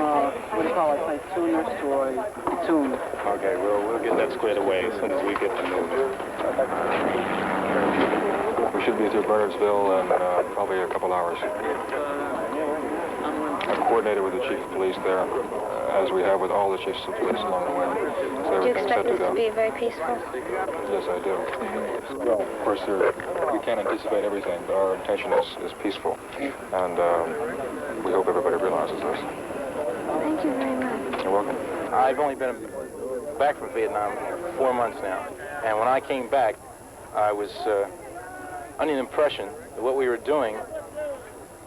what do you call it, place, Tuners or Tune. Okay, we'll get that squared away as soon as we get the news. We should be through Bernardsville in probably a couple hours. I've coordinated with the chief of police there, as we have with all the chiefs of police along the way. So Do you expect this to be very peaceful? Yes, I do. Well, of course, we can't anticipate everything, but our intention is peaceful. And we hope everybody realizes this. Thank you very much. You're welcome. I've only been back from Vietnam for 4 months now. And when I came back, I was under the impression that what we were doing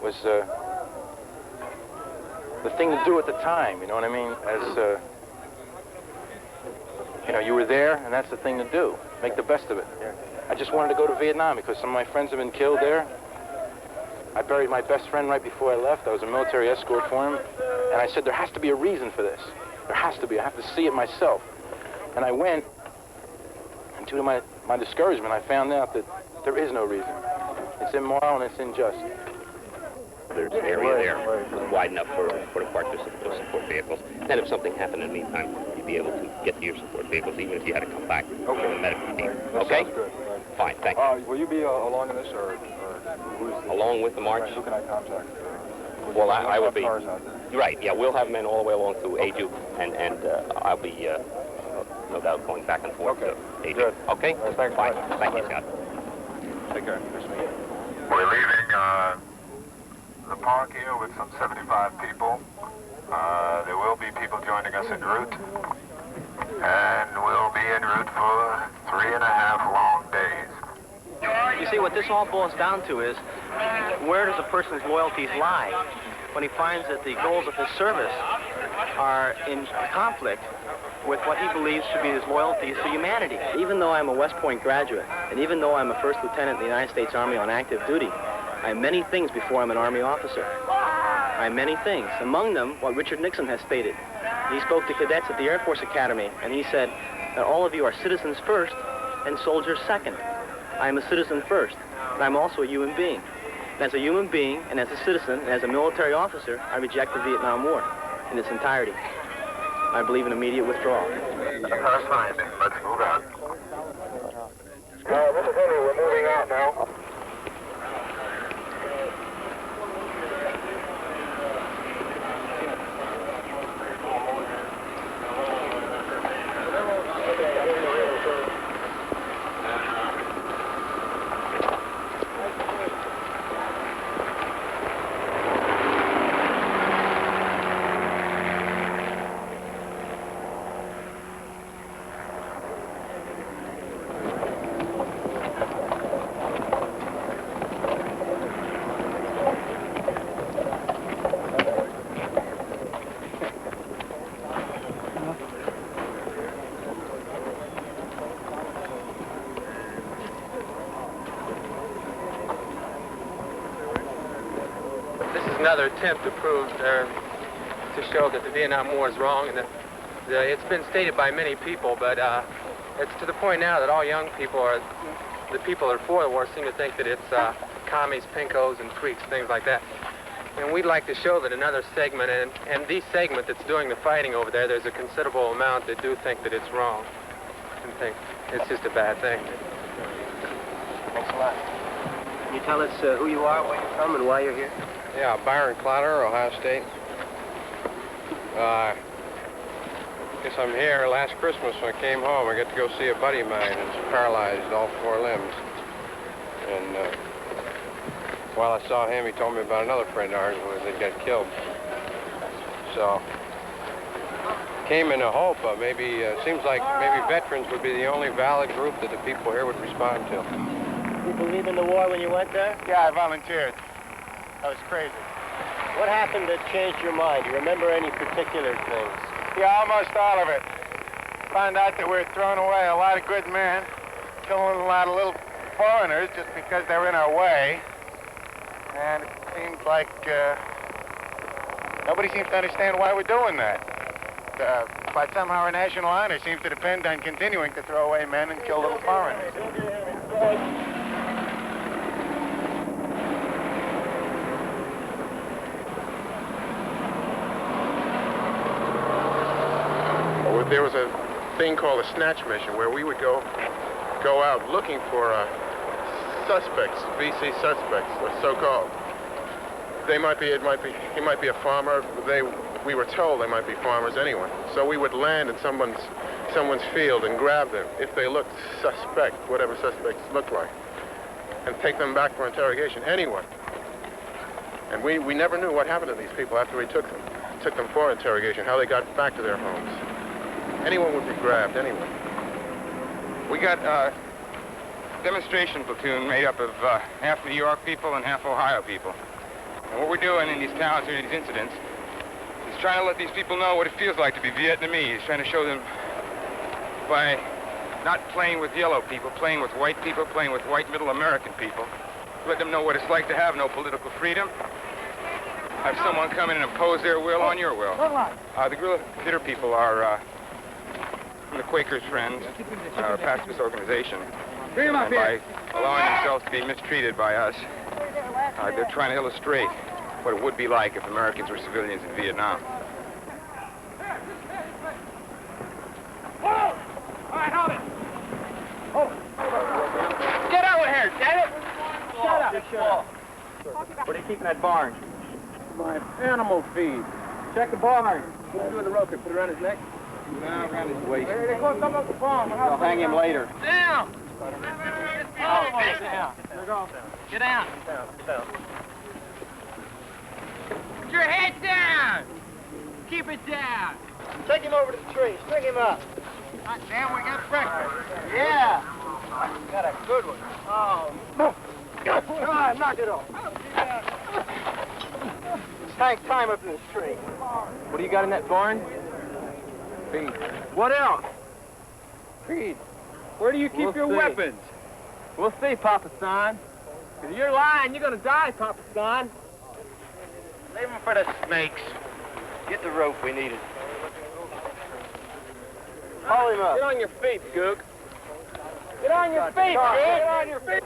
was the thing to do at the time, you know what I mean? As, you know, you were there, and that's the thing to do. Make the best of it. I just wanted to go to Vietnam because some of my friends have been killed there. I buried my best friend right before I left. I was a military escort for him. And I said, there has to be a reason for this. There has to be. I have to see it myself. And I went, and to my discouragement, I found out that there is no reason. It's immoral and it's unjust. There's an area there wide enough for the park to support vehicles. And if something happened in the meantime, you'd be able to get to your support vehicles, even if you had to come back with a medical team. Okay? Sounds good. Fine, thank you. Will you be along in this, or Along with the march? Who can I contact? Well, I would be. Cars out there. Right, yeah, we'll have men all the way along to aid you, and I'll be, no doubt, going back and forth to aid you. Good. Okay? Thanks. Fine. Thank you, Scott. Take care. We're leaving the park here with some 75 people. There will be people joining us en route. And we'll be en route for 3.5 long days. You see, what this all boils down to is, where does a person's loyalties lie when he finds that the goals of his service are in conflict with what he believes should be his loyalties to humanity? Even though I'm a West Point graduate, and even though I'm a first lieutenant in the United States Army on active duty, I'm many things before I'm an Army officer. I'm many things. Among them, what Richard Nixon has stated. He spoke to cadets at the Air Force Academy, and he said that all of you are citizens first and soldiers second. I am a citizen first, but I'm also a human being. And as a human being, and as a citizen, and as a military officer, I reject the Vietnam War in its entirety. I believe in immediate withdrawal. That's fine. Let's move out. Mr. Henry, we're moving out now. Another attempt to prove, to show that the Vietnam War is wrong, and that it's been stated by many people, but it's to the point now that all young people, or the people that are for the war, seem to think that it's commies, pinkos, and freaks, things like that. And we'd like to show that another segment, and the segment that's doing the fighting over there, there's a considerable amount that do think that it's wrong, and think it's just a bad thing. Thanks a lot. Can you tell us who you are, where you're from, and why you're here? Yeah, Byron Clotter, Ohio State. Guess I'm here last Christmas when I came home. I got to go see a buddy of mine who's paralyzed all 4 limbs. And while I saw him, he told me about another friend of ours that got killed. So, came in a hope of maybe, seems like maybe veterans would be the only valid group that the people here would respond to. You believe in the war when you went there? Yeah, I volunteered. That was crazy. What happened that changed your mind? Do you remember any particular things? Yeah, almost all of it. Found out that we're throwing away a lot of good men, killing a lot of little foreigners just because they're in our way. And it seems like nobody seems to understand why we're doing that. But somehow our national honor seems to depend on continuing to throw away men and kill little foreigners. there was a thing called a snatch mission where we would go out looking for suspects, VC suspects, or so-called. He might be a farmer. We were told they might be farmers anyway. So we would land in someone's field and grab them if they looked suspect, whatever suspects looked like, and take them back for interrogation, anyone. And we never knew what happened to these people after we took them for interrogation, how they got back to their homes. Anyone would be grabbed, anyone. We got a demonstration platoon made up of half New York people and half Ohio people. And what we're doing in these towns during these incidents is trying to let these people know what it feels like to be Vietnamese, trying to show them by not playing with yellow people, playing with white people, playing with white middle American people, let them know what it's like to have no political freedom, have someone come in and impose their will on your will. The guerrilla theater people are from the Quakers' Friends, our pacifist organization. And by allowing themselves to be mistreated by us, they're trying to illustrate what it would be like if Americans were civilians in Vietnam. All right, hold it. Get over here, damn it! Shut up. What are you keeping that barn? My animal feed. Check the barn. What are you doing the rope? Put it around his neck? No, around his waist. I'll hang him later. Down! Get down. Put your head down! Keep it down! Take him over to the tree. String him up. Damn, we got breakfast. Yeah. Got a good one. Oh. Come on, knock it off. Hank, climb up in this tree. What do you got in that barn? Feed. What else? Feed. Where do you keep your weapons? We'll see, Papa Son. If you're lying, you're gonna die, Papa Son. Leave them for the snakes. Get the rope, we need it. Haul him up. Get on your feet, Gook. Get on your feet, Gook. Get on your feet.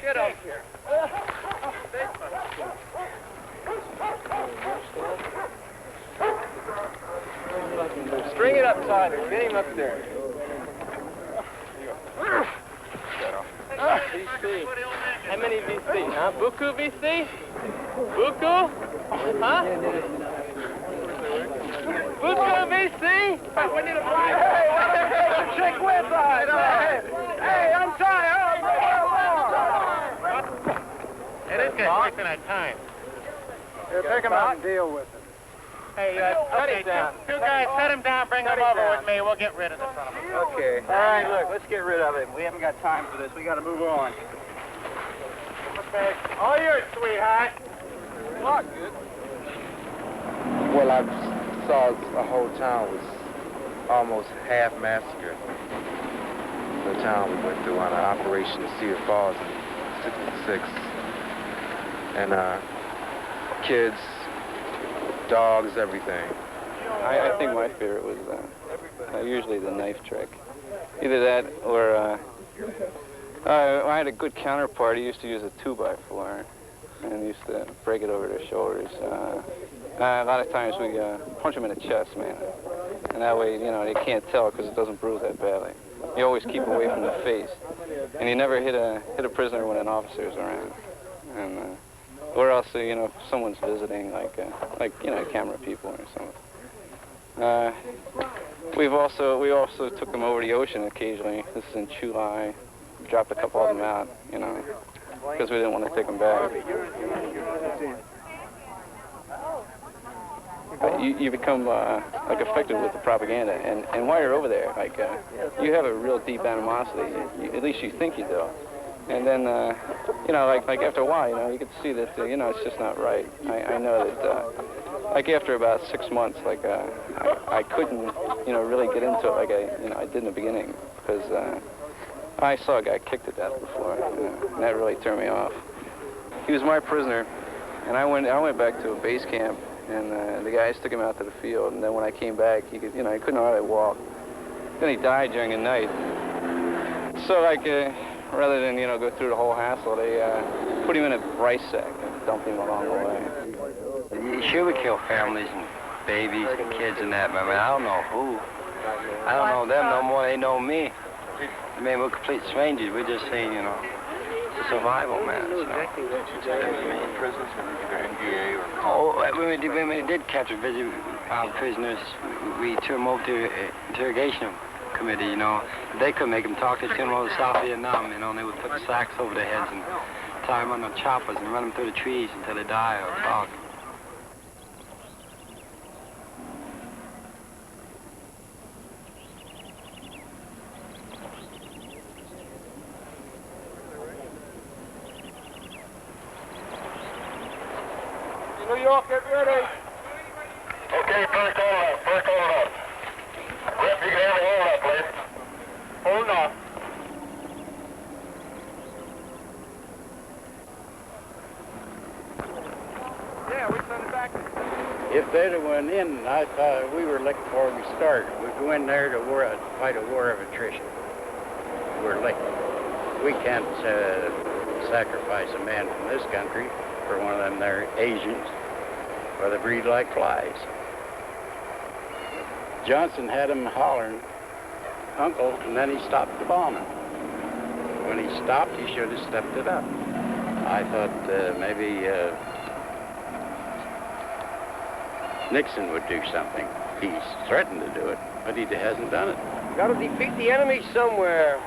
Get up here. String it up tighter. Get him up there. VC. How many VC? Huh? Buku VC? Buku? Huh? Buku VC? We need a fly. Hey, chick with us. Hey, I'm tired. Hey, this guy's wasting our time. Here, take him out and deal with it. Hey, okay, two guys, set him down, bring him over with me. We'll get rid of this son of a... Okay. All right, look, let's get rid of him. We haven't got time for this. We got to move on. Okay. All yours, sweetheart. Look, good. Well, I saw a whole town was almost half massacred. The town we went through on an operation in Cedar Falls in '66. And kids, dogs, everything. I think my favorite was usually the knife trick. Either that or I had a good counterpart. He used to use a 2x4 and used to break it over their shoulders. A lot of times we punch him in the chest, man. And that way, you know, they can't tell because it doesn't bruise that badly. You always keep away from the face. And you never hit a prisoner when an officer's around. And or else, you know, if someone's visiting, like you know, camera people or something. We also took them over the ocean occasionally. This is in Chulai. Dropped a couple of them out, you know, because we didn't want to take them back. You become like affected with the propaganda, and while you're over there, like you have a real deep animosity. At least you think you do. And then, you know, like after a while, you know, you can see that, you know, it's just not right. I know that, like after about 6 months, like I couldn't, you know, really get into it like I did in the beginning, because I saw a guy kicked to death before, and that really turned me off. He was my prisoner, and I went back to a base camp, and the guys took him out to the field, and then when I came back, he could, you know, he couldn't hardly walk. Then he died during the night. So like, rather than, you know, go through the whole hassle, they put him in a rice sack. dump him along the way. Sure, we kill families and babies and kids and that, but I mean, I don't know who. I don't know them no more than they know me. I mean, we're complete strangers. We're just saying, you know, it's a survival, man. So. When we did catch a visit, prisoners, we took them over to interrogation committee, you know. They couldn't make them talk. They took them over to South Vietnam, you know, and they would put sacks over their heads and tie them on the choppers and run them through the trees until they die or talk. New York, get ready. Okay, first hold up. Rep, you can have a hold up, please. Hold on. Yeah, we send it back. If they'd have went in, I thought we were licked before we started. We go in there to fight a war of attrition. We're licked. We can't sacrifice a man from this country for one of them there Asians, or they breed like flies. Johnson had him hollering, "Uncle," and then he stopped the bombing. When he stopped, he should have stepped it up. I thought maybe Nixon would do something. He's threatened to do it, but he hasn't done it. Got to defeat the enemy somewhere.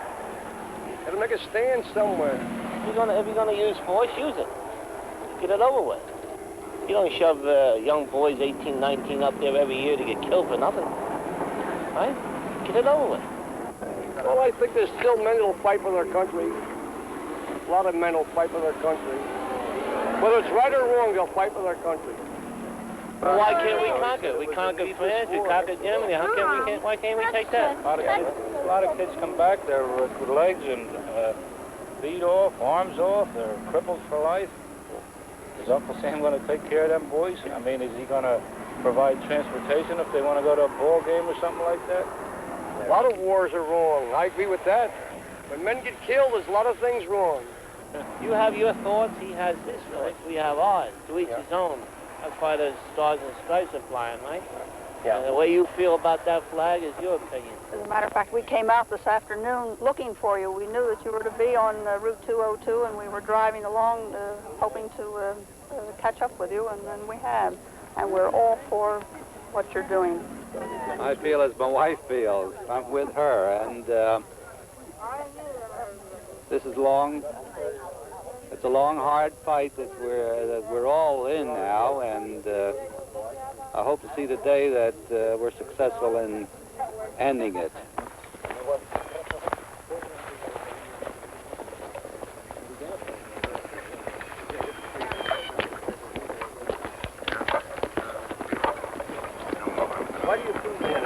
Got to make a stand somewhere. If you're gonna use force, use it. Get it over with. You don't shove young boys, 18, 19, up there every year to get killed for nothing. Right? Get it over with. Well, I think there's still men that'll fight for their country. A lot of men will fight for their country. Whether it's right or wrong, they'll fight for their country. Well, why can't we conquer? We conquered France, we conquered Germany. Why can't we take that? A lot of kids come back there with legs and feet off, arms off. They're crippled for life. Is Uncle Sam going to take care of them boys? I mean, is he going to provide transportation if they want to go to a ball game or something like that? A lot of wars are wrong. I agree with that. When men get killed, there's a lot of things wrong. You have your thoughts, he has his thoughts, we have ours. To each his own. That's why the stars and stripes are flying, right? Yeah. And the way you feel about that flag is your opinion. As a matter of fact, we came out this afternoon looking for you. We knew that you were to be on Route 202, and we were driving along hoping to catch up with you, and then we have. And we're all for what you're doing. I feel as my wife feels. I'm with her, and this is long. It's a long, hard fight that we're all in now, and I hope to see the day that we're successful in ending it. Why do you think that?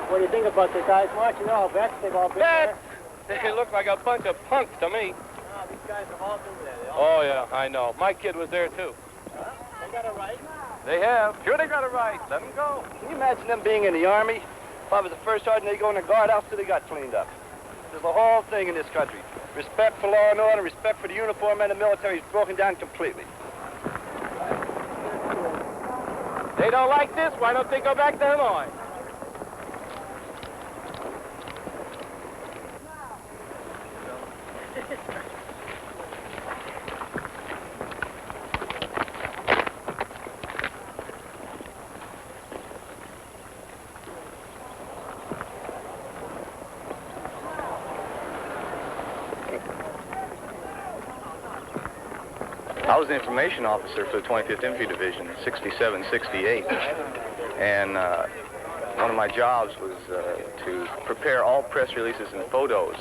What do you think about the guys marching off? They've all been there. They look like a bunch of punks to me. No, these guys have all been there. Oh, yeah, I know. My kid was there, too. They got a right. They have. Sure, they got a right. Let them go. Can you imagine them being in the Army? If I was the first sergeant, they'd go in the guardhouse till they got cleaned up. There's the whole thing in this country. Respect for law and order, respect for the uniform and the military is broken down completely. They don't like this. Why don't they go back to Hanoi? I was the information officer for the 25th Infantry Division, 67, 68. And one of my jobs was to prepare all press releases and photos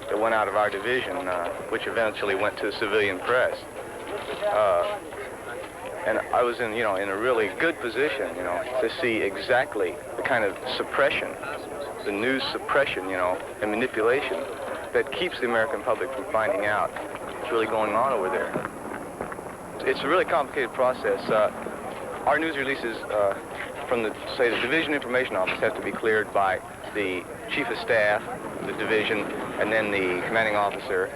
that went out of our division, which eventually went to the civilian press. And I was in, in a really good position, to see exactly the kind of suppression, the news suppression, and manipulation that keeps the American public from finding out what's really going on over there. It's a really complicated process. Our news releases from the Division Information Office have to be cleared by the Chief of Staff, the division, and then the commanding officer.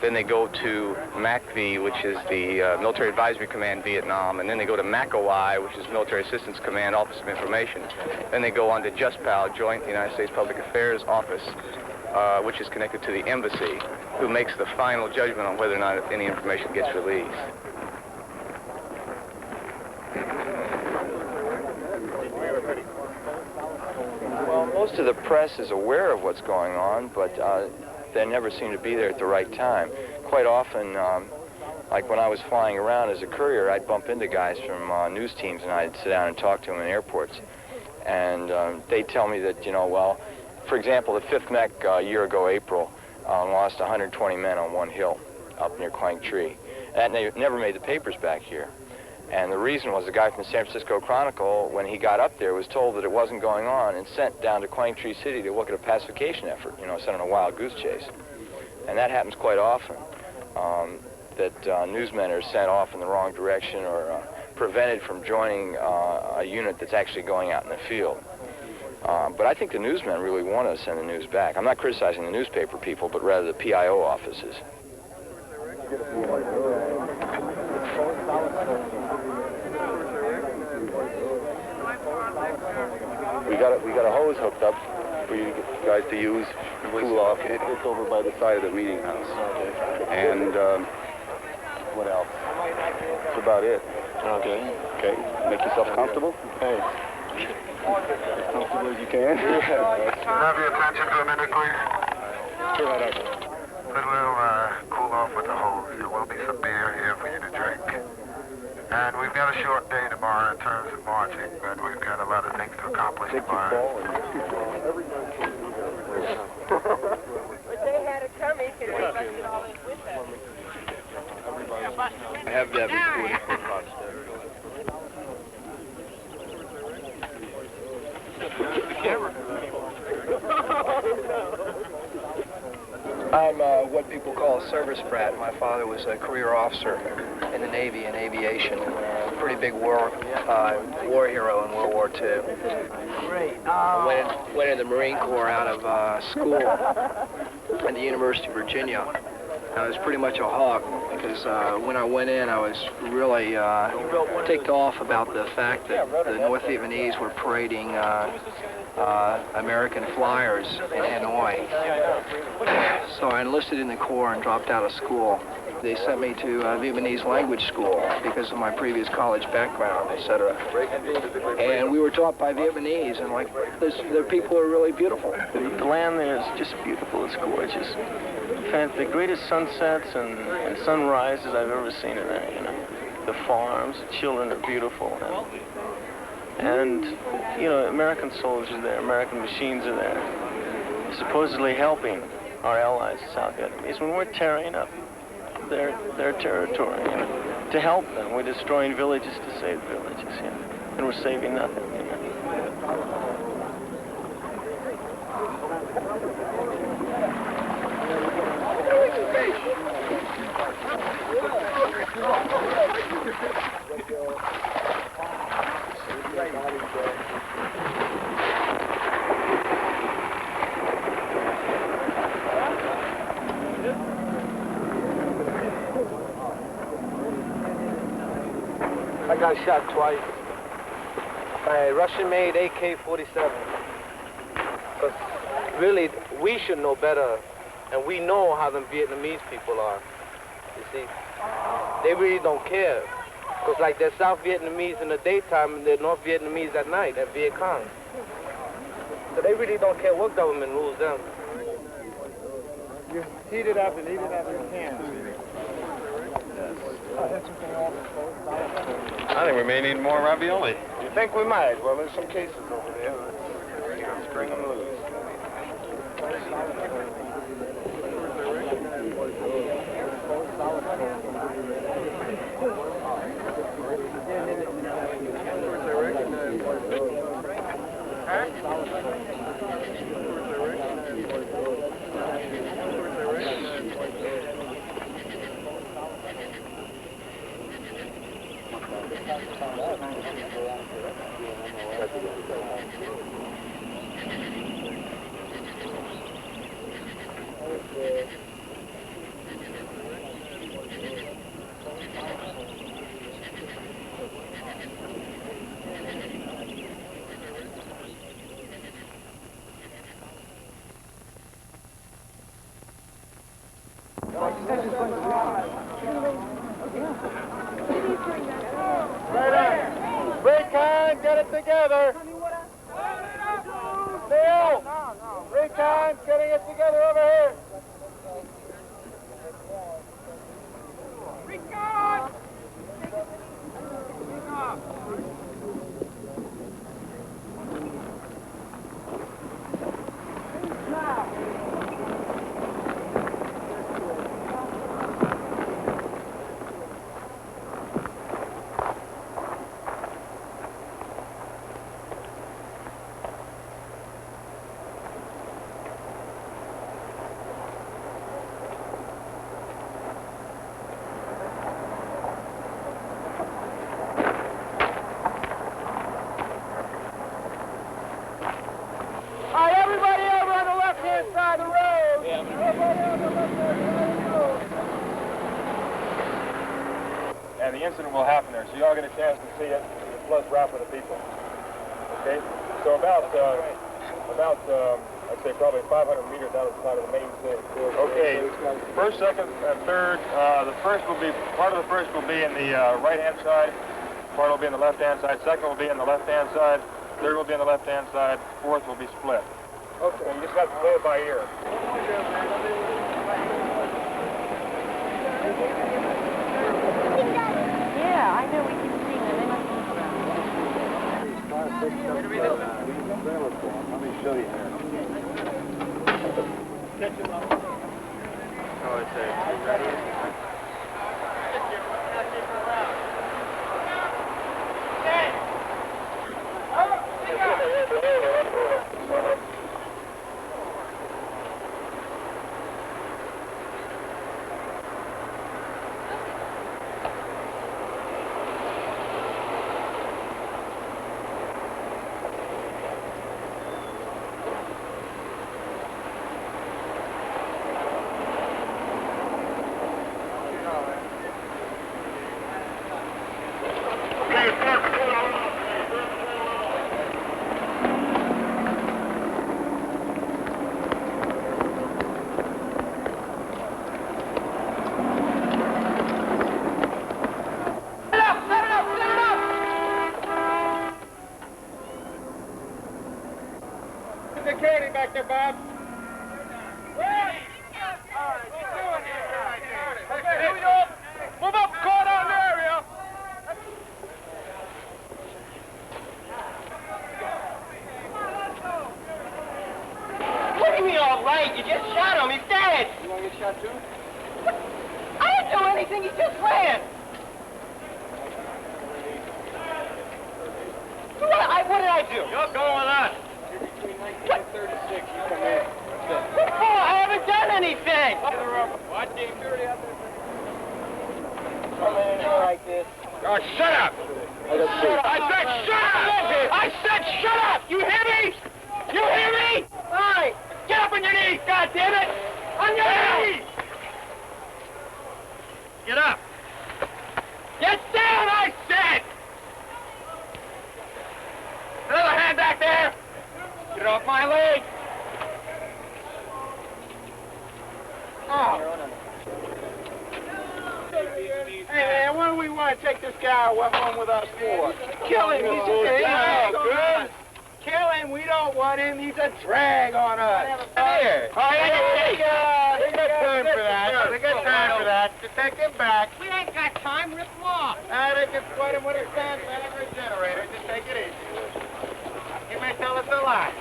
Then they go to MACV, which is the Military Advisory Command, Vietnam, and then they go to MACOI, which is Military Assistance Command, Office of Information. Then they go on to JustPAL, Joint United States Public Affairs Office, which is connected to the embassy, who makes the final judgment on whether or not any information gets released. Well, most of the press is aware of what's going on, but they never seem to be there at the right time. Quite often, like when I was flying around as a courier, I'd bump into guys from news teams, and I'd sit down and talk to them in airports. And they'd tell me that, well, for example, the 5th Mech a year ago, April, lost 120 men on one hill up near Quang Tri. That never made the papers back here. And the reason was the guy from the San Francisco Chronicle, when he got up there, was told that it wasn't going on and sent down to Quang Tri City to look at a pacification effort, sent on a wild goose chase. And that happens quite often, that newsmen are sent off in the wrong direction or prevented from joining a unit that's actually going out in the field. But I think the newsmen really want to send the news back. I'm not criticizing the newspaper people, but rather the PIO offices. We got a hose hooked up for you guys to use to cool off. It's over by the side of the meeting house. And what else? That's about it. Okay. Okay. Make yourself comfortable. Hey. As comfortable as you can. Can I have your attention for a minute, please? Sure, right. Then we'll cool off with the hose. There will be some beer here for you to drink. And we've got a short day tomorrow in terms of marching, but we've got a lot of things to accomplish tomorrow. But they had it coming, because they left it all in with them. I have that recorded for I'm what people call a service brat. My father was a career officer in the Navy in aviation, pretty big war hero in World War II. Great. Went in the Marine Corps out of school at the University of Virginia. I was pretty much a hawk because when I went in, I was really ticked off about the fact that the North Vietnamese were parading American flyers in Hanoi. So I enlisted in the Corps and dropped out of school. They sent me to Vietnamese language school because of my previous college background, etc. And we were taught by Vietnamese, and their people are really beautiful. The land there is just beautiful. It's gorgeous. In fact, the greatest sunsets and sunrises I've ever seen in there. The farms, the children are beautiful. And American soldiers are there, American machines are there, supposedly helping our allies, the South Vietnamese, when we're tearing up their territory. To help them, we're destroying villages to save villages, and we're saving nothing. I got shot twice by a Russian-made AK-47. Because really, we should know better, and we know how them Vietnamese people are. You see, they really don't care. Because like they're South Vietnamese in the daytime and they're North Vietnamese at night, at Viet Cong. So they really don't care what government rules them. You heat it up and eat it out of your can. I think we may need more ravioli. You think we might? Well, there's some cases over there. Let's bring them loose. Recon, get it together. Neil, Recon, getting it together over here. Recon! And the incident will happen there, so you all get a chance to see it, plus rap with the people. Okay? So about I'd say probably 500 meters down the side of the main city. Okay, first, second, and third. The first will be, part of the first will be in the right-hand side, part will be in the left-hand side, second will be in the left-hand side, third will be in the left-hand side, fourth will be split. Okay, you just have to play it by ear. Yeah, I know we can see them. They must Let me show you here. Oh, it's ready. Security back there, Bob. Move up, call down the area. What do you mean, all right? You just shot him. He's dead. You want to get shot too? I didn't do anything. He just ran. What did I do? You're going with us. What? 36, you come in. Oh, I haven't done anything. Watch the security up there. Come in here like this. Oh, shut up! Shut up. I said shut up! I said shut up! You hear me? You hear me? All right. Get up on your knees, goddammit! On your knees! Get up! Get down, I said! Another hand back there! Get off my leg! Oh. Hey, man, what do we want to take this guy home with us for? Kill him! He's a drag on us! Kill him! We don't want him! He's a drag on us! Here! Oh, they got time for that! They got time for that! To take him back! We ain't got time. Rip him off. They can fight him with a sandbag or a generator. Just take it easy. He may tell us a lie.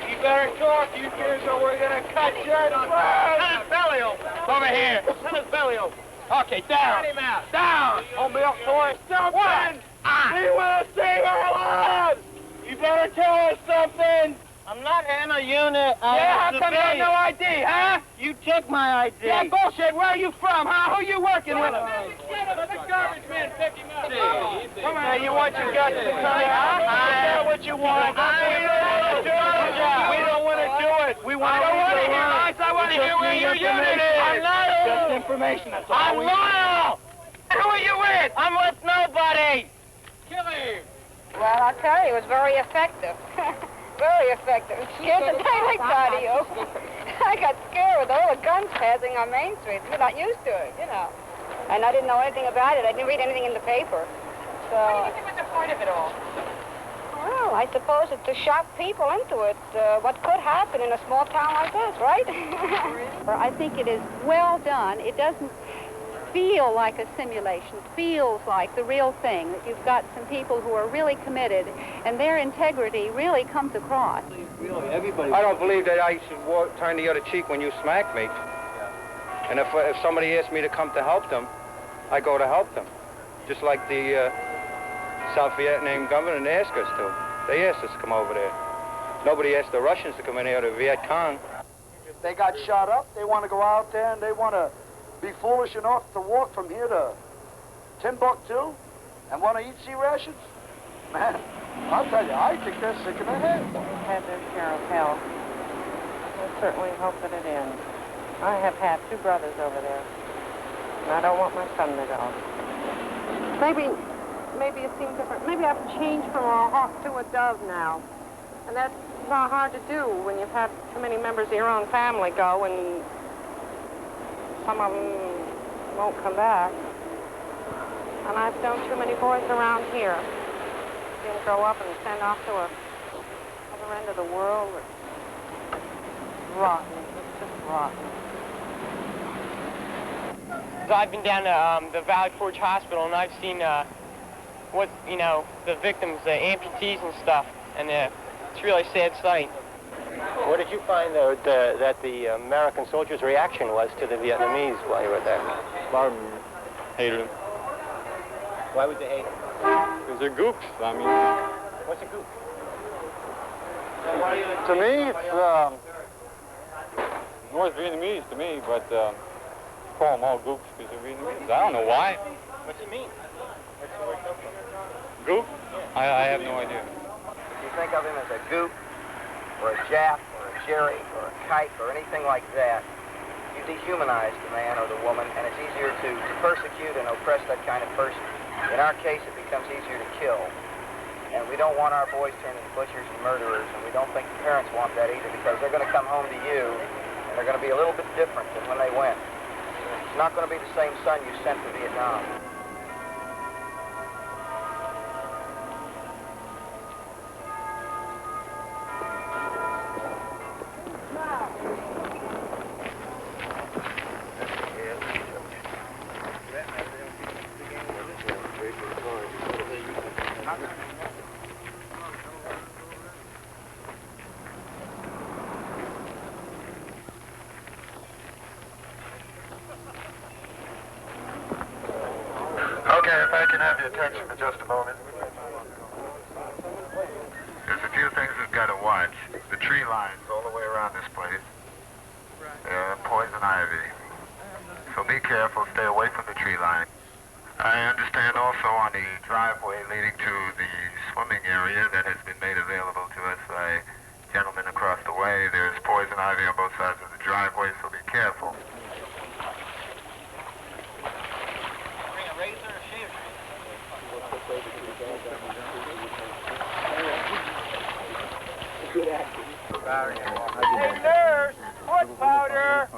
You better talk, you kids, or we're gonna cut your throat! Cut his belly open! Over here! Cut his belly open! Okay, down. Get him out. Down. Hold me up, boy. Something. We want to save our lives. You better tell us something. I'm not in a unit. Yeah, how come you have no ID, huh? You took my ID. Yeah, bullshit. Where are you from, huh? Who you working with? The garbage man picked him up. Come on, you want your guts to come out? Tell what you want. We don't want to do it. We want to hear us. I want to hear where your unit is. I'm loyal. Just information, that's all. I'm loyal. Who are you with? I'm with nobody. Kill him. Well, I'll tell you, it was very effective. Very effective. It scared the daylights out of you. I got scared with all the guns passing on Main Street. You're not used to it, you know. And I didn't know anything about it. I didn't read anything in the paper. So. What do you think was the point of it all? Well, I suppose it's to shock people into it. What could happen in a small town like this, right? I think it is well done. It doesn't feel like a simulation. It feels like the real thing, that you've got some people who are really committed, and their integrity really comes across. I don't believe that I should turn the other cheek when you smack me. And if somebody asks me to come to help them, I go to help them. Just like the South Vietnam government asked us to. They asked us to come over there. Nobody asked the Russians to come in here, or the Viet Cong. If they got shot up, they want to go out there and they want to be foolish enough to walk from here to Timbuktu and want to eat sea rations? Man, I'll tell you, I think they're sick in the head. Had their share of hell. I certainly hope that it ends. I have had 2 brothers over there, and I don't want my son to go. Maybe it seems different. Maybe I've changed from a hawk to a dove now, and that's not hard to do when you've had too many members of your own family go, and some of them won't come back. And I've known too many boys around here. Didn't grow up and send off to a other end of the world. It's rotten. It's just rotten. So I've been down to the Valley Forge Hospital, and I've seen what, you know, the victims, the amputees and stuff, and it's really a sad sight. What did you find that the American soldiers' reaction was to the Vietnamese while you were there? Hated them. Why would they hate them? Because they're gooks. I mean, What's a gook? to me, it's North Vietnamese to me, but call them all gooks because they're Vietnamese. I don't know why. What's it mean? Where's the word come from? Gook? I have no idea. If you think of him as a gook, or a Jap, or a Jerry, or a kite, or anything like that, you dehumanize the man or the woman, and it's easier to persecute and oppress that kind of person. In our case, it becomes easier to kill. And we don't want our boys turned into butchers and murderers, and we don't think the parents want that either, because they're going to come home to you, and they're going to be a little bit different than when they went. It's not going to be the same son you sent to Vietnam. Attention for just a moment. There's a few things we've got to watch. The tree lines all the way around this place. They're poison ivy. So be careful, stay away from the tree line. I understand also on the driveway leading to the swimming area that has been made available to us by gentlemen across the way, there's poison ivy on both sides of the driveway, so be careful. Bring a razor or shave. Hey, nurse! Foot powder!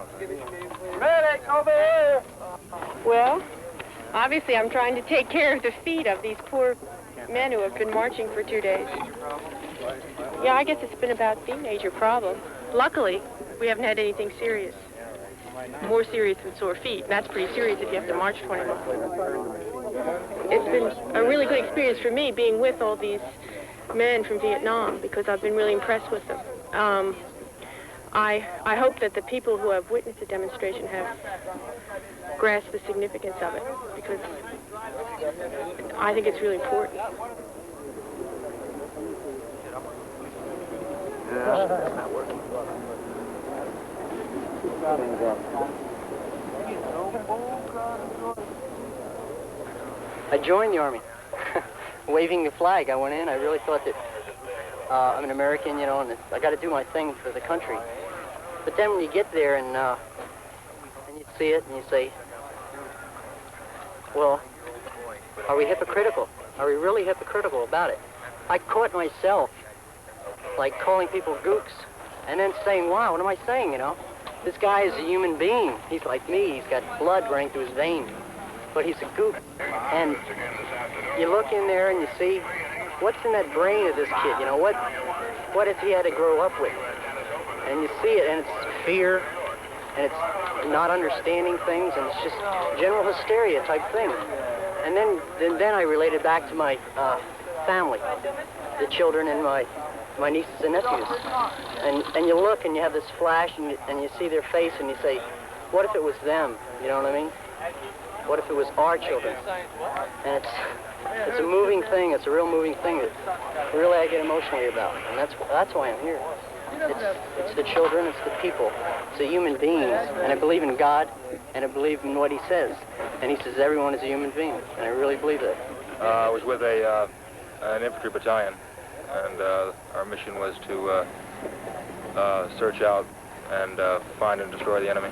Medic, over here! Well, obviously I'm trying to take care of the feet of these poor men who have been marching for 2 days. Yeah, I guess it's been about the major problem. Luckily, we haven't had anything serious. More serious than sore feet. And that's pretty serious if you have to march 20 miles. It's been a really good experience for me being with all these men from Vietnam because I've been really impressed with them. I hope that the people who have witnessed the demonstration have grasped the significance of it, because I think it's really important. That's not working. I joined the Army. Waving the flag, I went in. I really thought that I'm an American, you know, and I got to do my thing for the country. But then when you get there and you see it and you say, well, are we hypocritical? Are we really hypocritical about it? I caught myself, like, calling people gooks and then saying, wow, what am I saying, you know? This guy is a human being. He's like me. He's got blood running through his veins. But he's a gook. And you look in there and you see what's in that brain of this kid, you know? What has he had to grow up with? And you see it, and it's fear, and it's not understanding things, and it's just general hysteria type thing. And then I related back to my family, the children and my nieces and nephews. And you look and you have this flash and you see their face and you say, what if it was them? You know what I mean? What if it was our children? And it's a moving thing. It's a real moving thing that really I get emotionally about. And that's why I'm here. It's the children, it's the people, it's the human beings. And I believe in God, and I believe in what he says. And he says everyone is a human being, and I really believe that. I was with an infantry battalion, and our mission was to search out and find and destroy the enemy.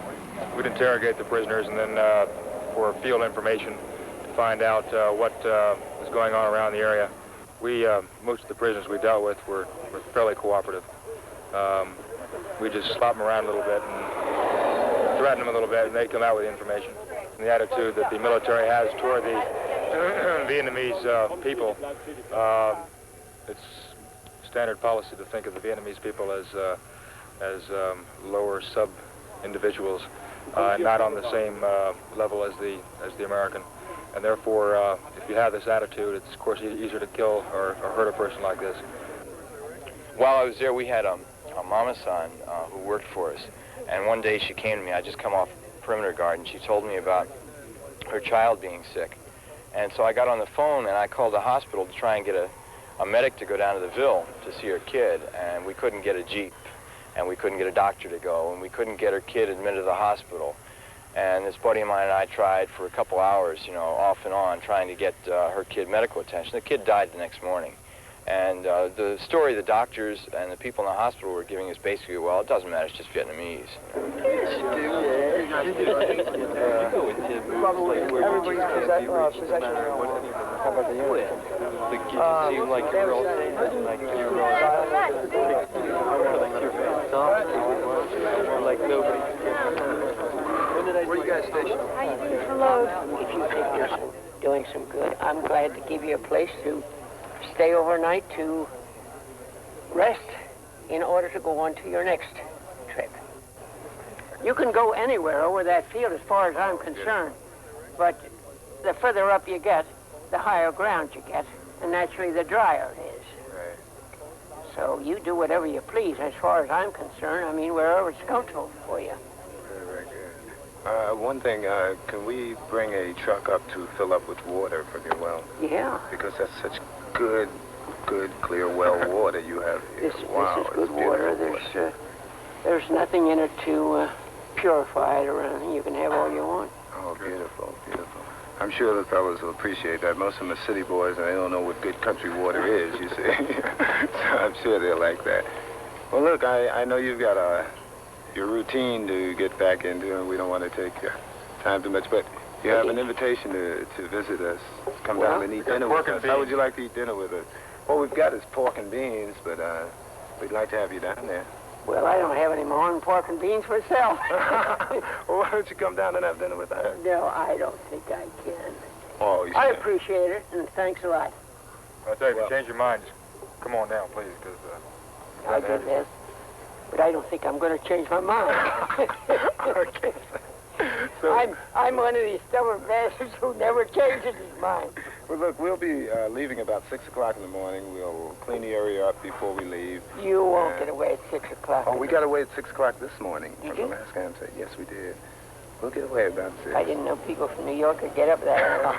We'd interrogate the prisoners, and then for field information to find out what was going on around the area. Most of the prisoners we dealt with were fairly cooperative. We just slop them around a little bit and threaten them a little bit, and they come out with the information. And the attitude that the military has toward the Vietnamese people, it's standard policy to think of the Vietnamese people as lower sub-individuals, not on the same level as the American. And therefore, if you have this attitude, it's of course easier to kill or hurt a person like this. While I was there, we had a mama-san who worked for us. And one day she came to me. I just come off perimeter guard, and she told me about her child being sick. And so I got on the phone, and I called the hospital to try and get a medic to go down to the Ville to see her kid. And we couldn't get a Jeep, and we couldn't get a doctor to go, and we couldn't get her kid admitted to the hospital. And this buddy of mine and I tried for a couple hours, you know, off and on, trying to get her kid medical attention. The kid died the next morning. And the story the doctors and the people in the hospital were giving is basically, well, it doesn't matter, it's just Vietnamese. Where are you guys stationed? Hello. If you think you're doing some good, I'm glad to give you a place to stay overnight to rest in order to go on to your next trip. You can go anywhere over that field as far as I'm concerned, but the further up you get, the higher ground you get, and naturally the drier it is. Right. So you do whatever you please as far as I'm concerned. I mean, wherever it's comfortable for you. Very good. One thing, can we bring a truck up to fill up with water from your well? Yeah. Because that's such good, clear well water you have here. This is good water. There's nothing in it to purify it or anything. You can have all you want. Oh, beautiful, beautiful. I'm sure the fellas will appreciate that. Most of them are city boys, and they don't know what good country water is, you see. So I'm sure they'll like that. Well, look, I know you've got your routine to get back into, and we don't want to take time too much, but you have an invitation to visit us. Come down and eat dinner with us. How would you like to eat dinner with us? All we've got is pork and beans, but we'd like to have you down there. Well, I don't have any more than pork and beans myself. Well, why don't you come down and have dinner with us? No, I don't think I can. Oh, you I appreciate it, and thanks a lot. I tell you, if you change your mind, just come on down, please, because I get this, but I don't think I'm going to change my mind. Okay. I'm one of these stubborn bastards who never changes his mind. Well, look, we'll be leaving about 6 o'clock in the morning. We'll clean the area up before we leave. You won't get away at 6 o'clock. Oh, we got away at 6 o'clock this morning. You From did? the last guy said, yes, we did. We'll get away about 6. I didn't know people from New York could get up that early.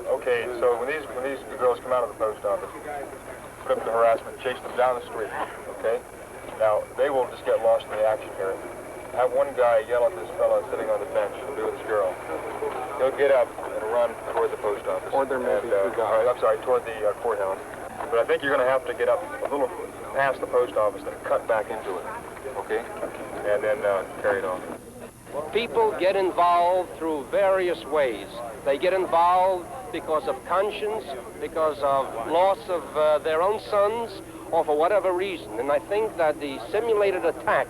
Okay, so when these girls come out of the post office, put up the harassment, chase them down the street, okay? Now, they will just get lost in the action here. Have one guy yell at this fellow sitting on the bench and do this girl. He'll get up and run toward the post office. Or there may be two guys. I'm sorry, toward the courthouse. But I think you're going to have to get up a little past the post office and cut back into it, okay? And then carry it on. People get involved through various ways. They get involved because of conscience, because of loss of their own sons, or for whatever reason. And I think that the simulated attack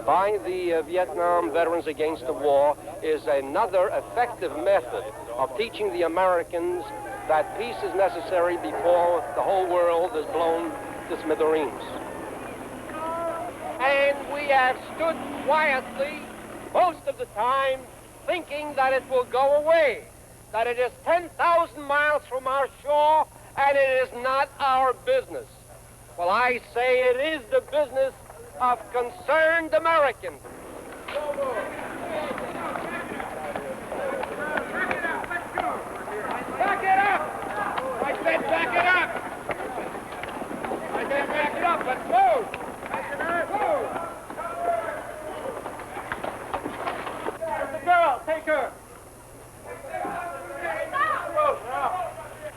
by the Vietnam veterans against the war is another effective method of teaching the Americans that peace is necessary before the whole world is blown to smithereens. And we have stood quietly most of the time thinking that it will go away, that it is 10,000 miles from our shore and it is not our business. Well, I say it is the business of concerned Americans. Back it up! I said back it up! I said back it up, let's move! Back it up, move! There's the girl, take her!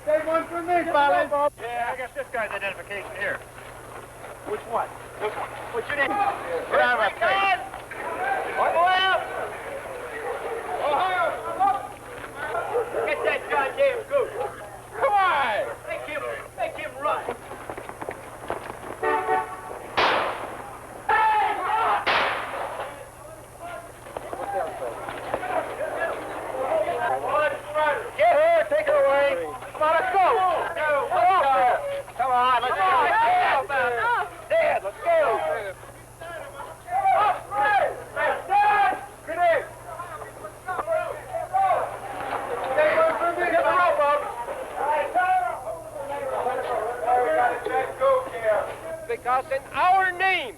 Take one from me, fellas! Yeah, I got this guy's identification here. Which one? This one. What's your name? Get out of my face. Ohio! Get that goddamn goose! Come on! Make him run! Get her, take her away. Come on, let's go. Come on, let's go. Dad, let's go. Get the rope up. Because in our name,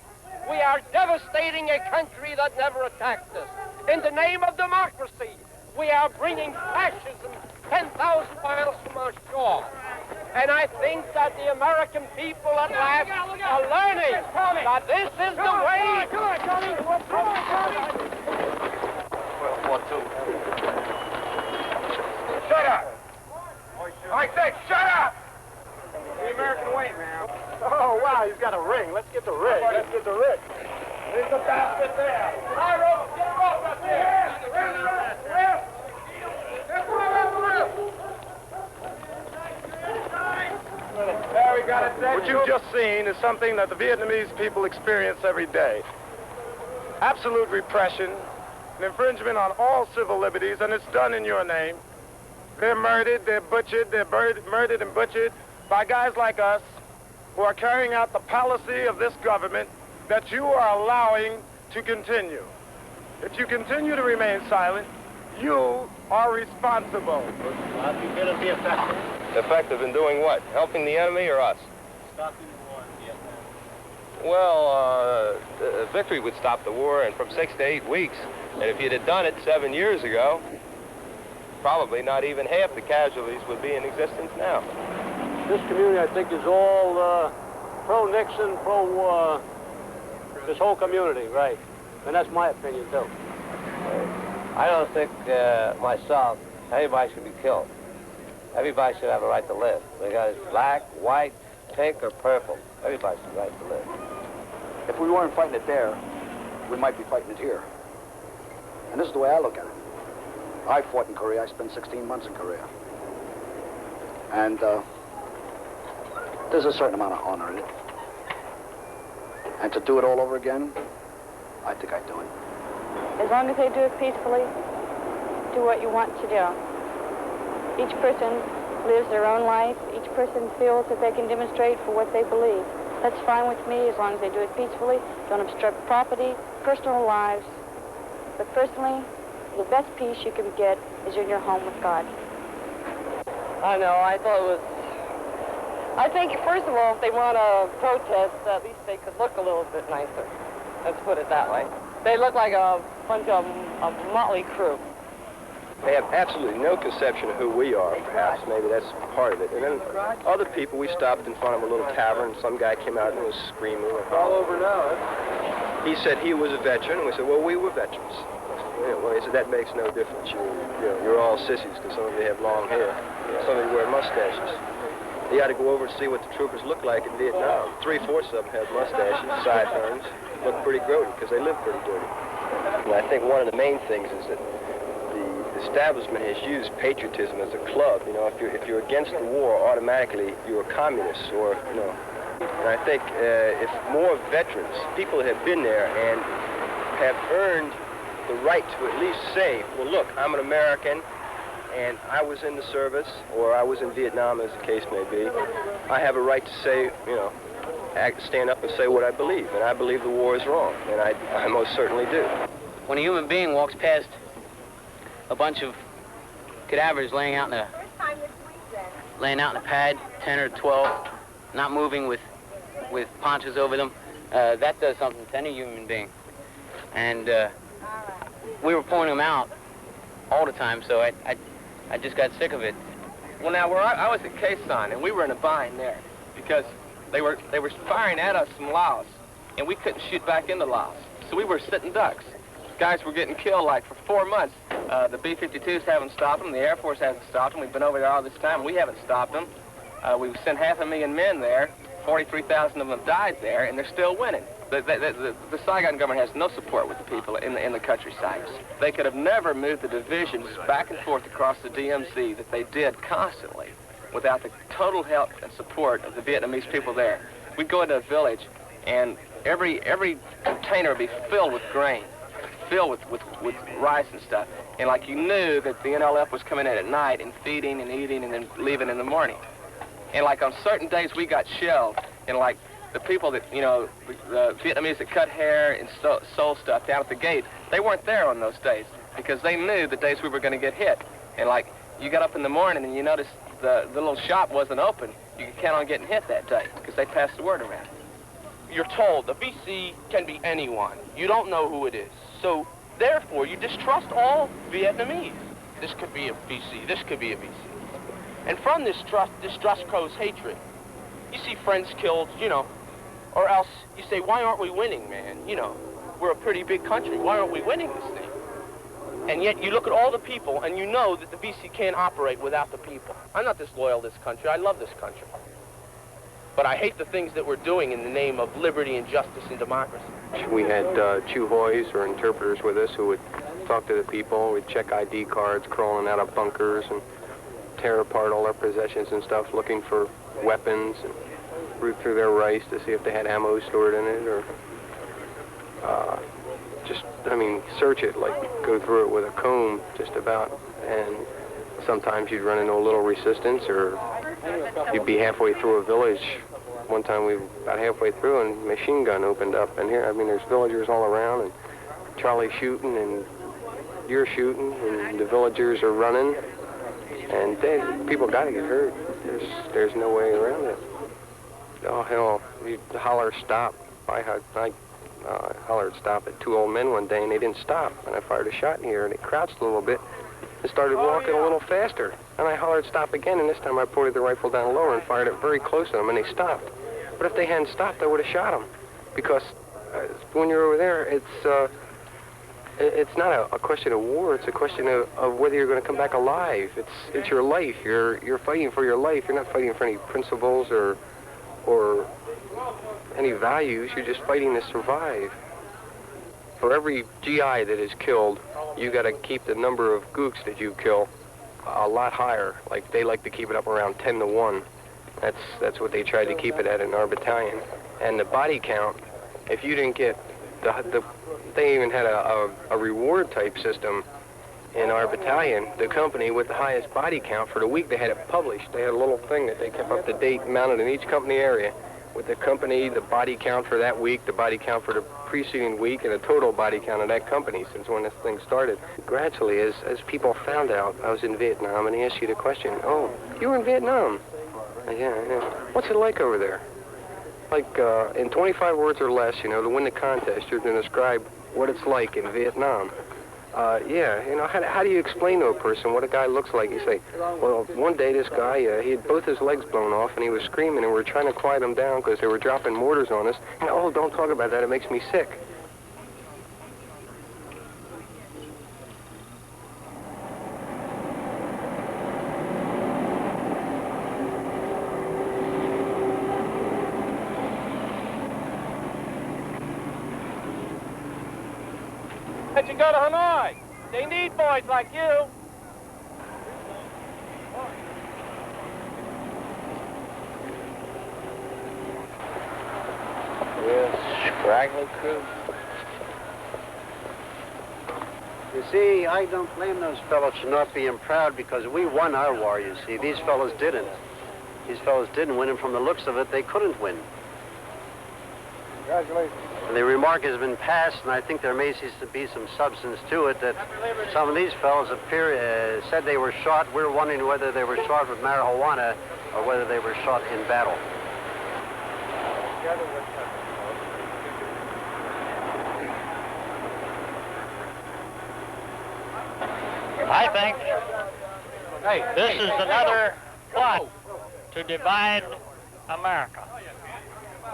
we are devastating a country that never attacked us. In the name of democracy, we are bringing fascism 10,000 miles from our shore. And I think that the American people at last are learning that this is the way. Shut up. I said shut up. The American way, man. Oh, wow, he's got a ring. Let's get the ring. Let's get the rig. There's the basket there. Hi, rope. Get the rope up there. There, we got it. What you've just seen is something that the Vietnamese people experience every day. Absolute repression, an infringement on all civil liberties, and it's done in your name. They're murdered, they're butchered, murdered and butchered by guys like us who are carrying out the policy of this government that you are allowing to continue. If you continue to remain silent, you are responsible. How do you feel to be effective? Effective in doing what? Helping the enemy or us? Stopping the war in Vietnam. Well, victory would stop the war in from 6 to 8 weeks. And if you'd have done it 7 years ago, probably not even half the casualties would be in existence now. This community, I think, is all pro-Nixon, pro this whole community, right? And that's my opinion, too. I don't think, myself, anybody should be killed. Everybody should have a right to live. Whether it's black, white, pink, or purple. Everybody should have a right to live. If we weren't fighting it there, we might be fighting it here. And this is the way I look at it. I fought in Korea. I spent 16 months in Korea. And there's a certain amount of honor in it. And to do it all over again, I think I'd do it. As long as they do it peacefully, do what you want to do. Each person lives their own life. Each person feels that they can demonstrate for what they believe. That's fine with me as long as they do it peacefully, don't obstruct property, personal lives. But personally, the best peace you can get is in your home with God. I know, I thought it was... I think, first of all, if they want to protest, at least they could look a little bit nicer. Let's put it that way. They look like a bunch of a motley crew. They have absolutely no conception of who we are, perhaps. Maybe that's part of it. And then other people, we stopped in front of a little tavern. Some guy came out and was screaming. All over now. He said he was a veteran, and we said, well, we were veterans. Well, he said, that makes no difference. You're all sissies, because some of you have long hair. Some of you wear mustaches. You got to go over and see what the troopers look like in Vietnam. 3/4 of them have mustaches, sideburns, look pretty grody, because they live pretty dirty. And I think one of the main things is that the establishment has used patriotism as a club. You know, if you're against the war, automatically you're a communist, or, you know. And I think if more veterans, people that have been there and have earned the right to at least say, well, look, I'm an American, and I was in the service, or I was in Vietnam, as the case may be, I have a right to say, you know, stand up and say what I believe, and I believe the war is wrong, and I most certainly do. When a human being walks past a bunch of cadavers laying out in a pad, 10 or 12, not moving with ponchos over them, that does something to any human being. And we were pointing them out all the time, so I just got sick of it. Well, now, I was at Quezon, and we were in a bind there because they were firing at us from Laos, and we couldn't shoot back into Laos, so we were sitting ducks. Guys were getting killed like for 4 months. The B-52s haven't stopped them. The Air Force hasn't stopped them. We've been over there all this time. We haven't stopped them. We've sent 500,000 men there. 43,000 of them have died there, and they're still winning. The Saigon government has no support with the people in the countryside. They could have never moved the divisions back and forth across the DMZ that they did constantly without the total help and support of the Vietnamese people there. We'd go into a village, and every container would be filled with grain, filled with rice and stuff. And like you knew that the NLF was coming in at night and feeding and eating and then leaving in the morning. And like on certain days we got shelled, and like the people that, you know, the Vietnamese that cut hair and sold stuff down at the gate, they weren't there on those days because they knew the days we were going to get hit. And like you got up in the morning and you noticed the little shop wasn't open, you could count on getting hit that day because they passed the word around. You're told the VC can be anyone. You don't know who it is. So, therefore, you distrust all Vietnamese. This could be a VC. This could be a VC. And from this distrust grows hatred. You see friends killed, you know, or else you say, why aren't we winning, man? You know, we're a pretty big country. Why aren't we winning this thing? And yet you look at all the people and you know that the VC can't operate without the people. I'm not disloyal to this country. I love this country. But I hate the things that we're doing in the name of liberty and justice and democracy. We had Chu Hoys or interpreters with us who would talk to the people. We'd check ID cards, crawling out of bunkers and tear apart all their possessions and stuff, looking for weapons and root through their rice to see if they had ammo stored in it, or search it, like go through it with a comb just about. And sometimes you'd run into a little resistance, or you'd be halfway through a village. One time we got halfway through and a machine gun opened up, and here, there's villagers all around, and Charlie shooting, and you're shooting, and the villagers are running, and people got to get hurt. There's no way around it. Oh, hell, you holler stop. I hollered stop at 2 old men one day, and they didn't stop, and I fired a shot in here, and they crouched a little bit and started walking a little faster. And I hollered stop again, and this time I pointed the rifle down lower and fired it very close to them, and they stopped. But if they hadn't stopped, I would have shot them. Because when you're over there, It's not a question of war. It's a question of whether you're going to come back alive. It's your life. You're fighting for your life. You're not fighting for any principles or any values. You're just fighting to survive. For every GI that is killed, you got to keep the number of gooks that you kill a lot higher. Like they like to keep it up around 10 to 1. That's what they tried to keep it at in our battalion. And the body count, if you didn't get they even had a reward type system in our battalion. The company with the highest body count for the week, they had it published. They had a little thing that they kept up to date, mounted in each company area with the company, the body count for that week, the body count for the preceding week, and the total body count of that company since when this thing started. Gradually, as people found out I was in Vietnam, and they asked you the question, oh, you were in Vietnam? Yeah. What's it like over there? Like, in 25 words or less, you know, to win the contest, you're going to describe what it's like in Vietnam. Yeah, you know, how do you explain to a person what a guy looks like? You say, well, one day this guy, he had both his legs blown off, and he was screaming, and we were trying to quiet him down because they were dropping mortars on us. And, oh, don't talk about that. It makes me sick. Let you go to Hanoi. They need boys like you. Yes, scraggly crew. You see, I don't blame those fellows for not being proud because we won our war, you see. These fellows didn't. These fellows didn't win, and from the looks of it, they couldn't win. Congratulations. The remark has been passed, and I think there may be some substance to it that some of these fellows said they were shot. We're wondering whether they were shot with marijuana or whether they were shot in battle. I think this is another plot to divide America.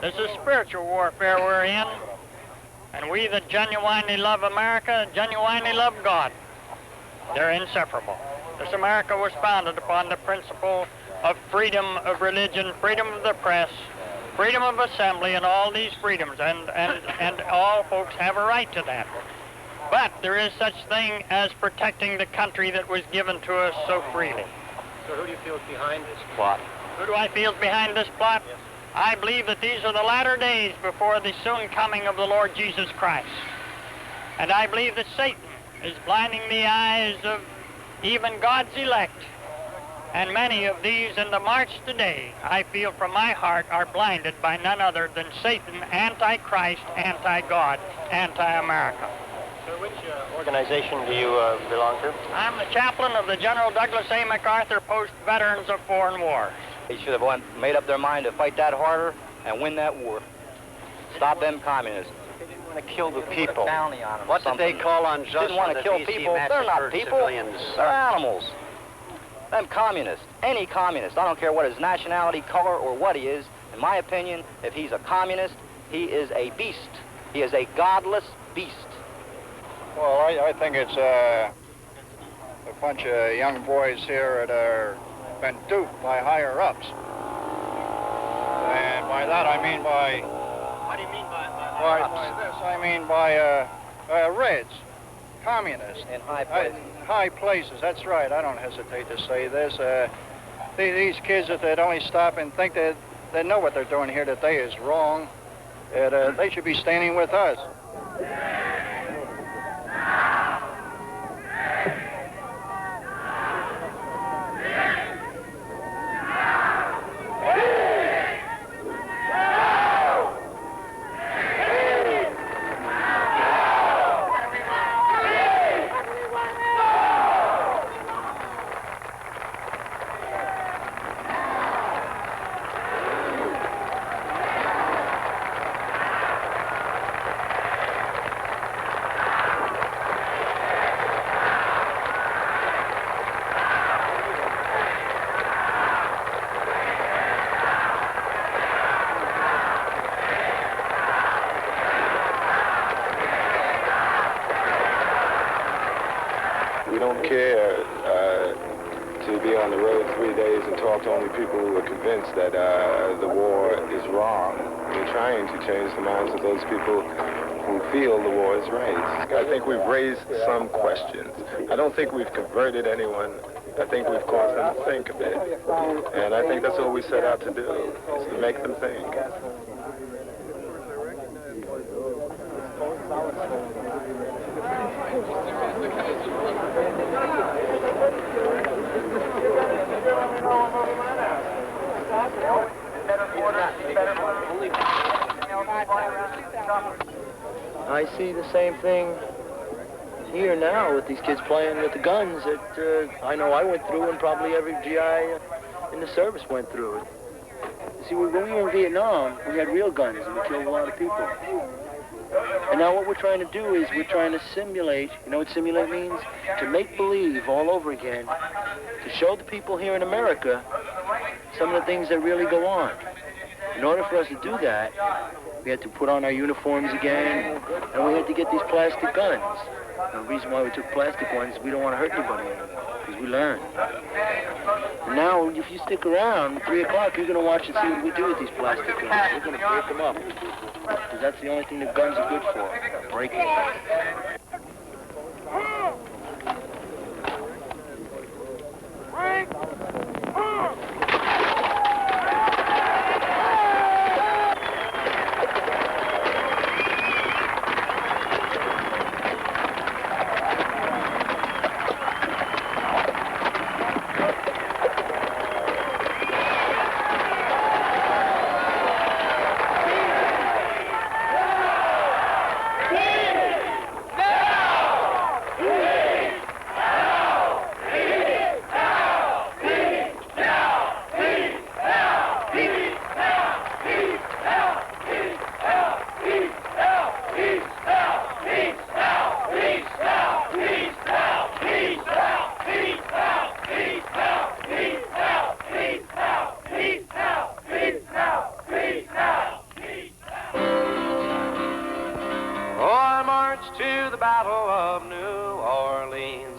This is spiritual warfare we're in, and we that genuinely love America, genuinely love God. They're inseparable. This America was founded upon the principle of freedom of religion, freedom of the press, freedom of assembly, and all these freedoms, and all folks have a right to that. But there is such thing as protecting the country that was given to us so freely. So who do you feel is behind this plot? Who do I feel is behind this plot? Yes. I believe that these are the latter days before the soon coming of the Lord Jesus Christ. And I believe that Satan is blinding the eyes of even God's elect. And many of these in the march today, I feel from my heart, are blinded by none other than Satan, anti-Christ, anti-God, anti-America. So which organization do you belong to? I'm the chaplain of the General Douglas A. MacArthur Post Veterans of Foreign Wars. They should have made up their mind to fight that harder and win that war. Stop them communists. They didn't want to kill the people. What did they call on just didn't want to kill people? They're not people. Civilians. They're animals. Them communists, any communist, I don't care what his nationality, color, or what he is, in my opinion, if he's a communist, he is a beast. He is a godless beast. Well, I think it's a bunch of young boys here that are been duped by higher-ups. And by that I mean by... What do you mean by this? I mean by Reds, communists. In high places. High places, that's right. I don't hesitate to say this. These kids, if they'd only stop and think that they know what they're doing here today is wrong, that they should be standing with us. for 3 days and talk to only people who are convinced that the war is wrong. We're trying to change the minds of those people who feel the war is right. I think we've raised some questions. I don't think we've converted anyone. I think we've caused them to think a bit. And I think that's what we set out to do, is to make them think. I see the same thing here now with these kids playing with the guns that I know I went through and probably every GI in the service went through. You see, when we were in Vietnam, we had real guns and we killed a lot of people. And now what we're trying to do is we're trying to simulate, you know what simulate means? To make believe all over again, to show the people here in America some of the things that really go on. In order for us to do that, we had to put on our uniforms again, and we had to get these plastic guns. And the reason why we took plastic ones, we don't want to hurt anybody anymore, because we learned. And now, if you stick around, at 3 o'clock, you're going to watch and see what we do with these plastic guns. We're going to break them up, because that's the only thing that guns are good for, breaking.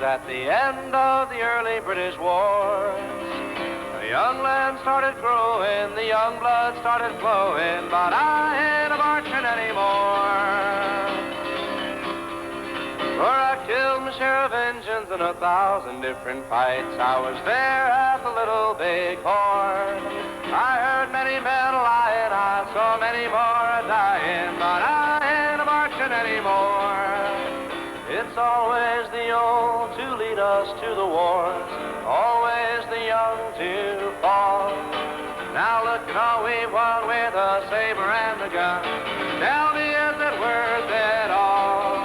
At the end of the early British wars, the young land started growing, the young blood started flowing, but I ain't marching anymore. For I killed my share of Injuns in 1,000 different fights. I was there at the Little Big Horn. I heard many men lying, I saw many more dying, but I ain't marching anymore. It's always the old to lead us to the wars, always the young to fall. Now look at all we've won with a saber and a gun. Tell me, is it worth it all?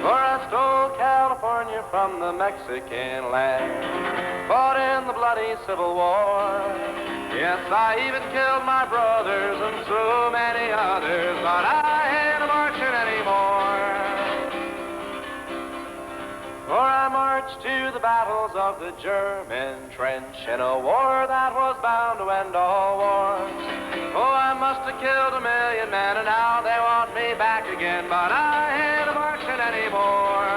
For I stole California from the Mexican land, fought in the bloody Civil War. Yes, I even killed my brothers and so many others, but I ain't marching anymore. For I marched to the battles of the German trench in a war that was bound to end all wars. Oh, I must have killed 1 million men and now they want me back again, but I ain't marching anymore.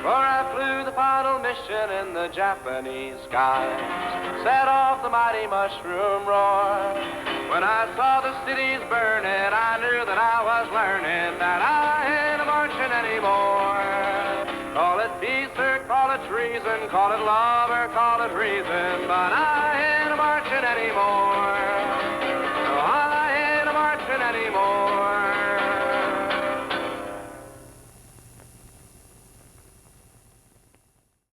For I flew the final mission in the Japanese skies, set off the mighty mushroom roar. When I saw the cities burning, I knew that I was learning that I ain't marching anymore. Call it peace or call it treason, call it love or call it reason, but I ain't marching anymore. No, I ain't marching anymore.